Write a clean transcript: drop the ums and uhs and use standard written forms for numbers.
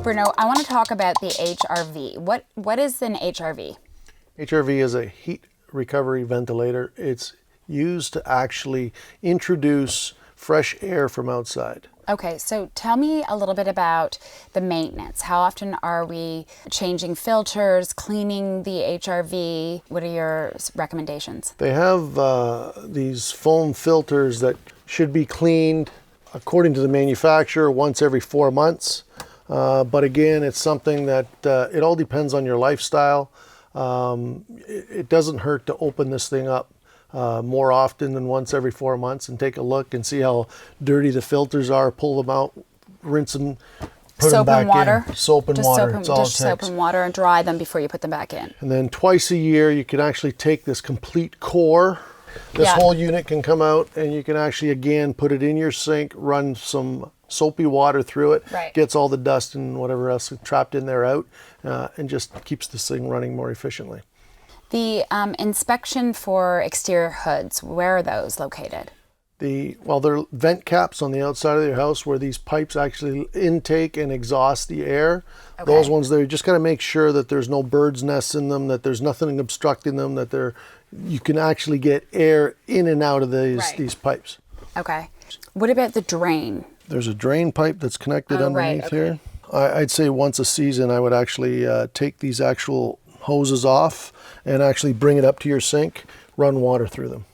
Bruno, I want to talk about the HRV. What is an HRV? HRV is a heat recovery ventilator. It's used to actually introduce fresh air from outside. Okay, so tell me a little bit about the maintenance. How often are we changing filters, cleaning the HRV? What are your recommendations? They have these foam filters that should be cleaned, according to the manufacturer, once every 4 months. But again, it's something that it all depends on your lifestyle. It doesn't hurt to open this thing up more often than once every 4 months and take a look and see how dirty the filters are, pull them out, rinse them, put them back in. Soap and water. It's all it takes. Soap and water, and dry them before you put them back in. And then twice a year, you can actually take this complete core. This whole unit can come out, and you can actually, again, put it in your sink, run some soapy water through it, gets all the dust and whatever else trapped in there out, and just keeps this thing running more efficiently. The inspection for exterior hoods, where are those located? Well, they're vent caps on the outside of your house where these pipes actually intake and exhaust the air. Okay. Those ones there, you just got to make sure that there's no birds' nests in them, that there's nothing obstructing them, that you can actually get air in and out of these pipes. Okay. What about the drain? There's a drain pipe that's connected underneath here. I'd say once a season I would actually take these actual hoses off and actually bring it up to your sink, run water through them.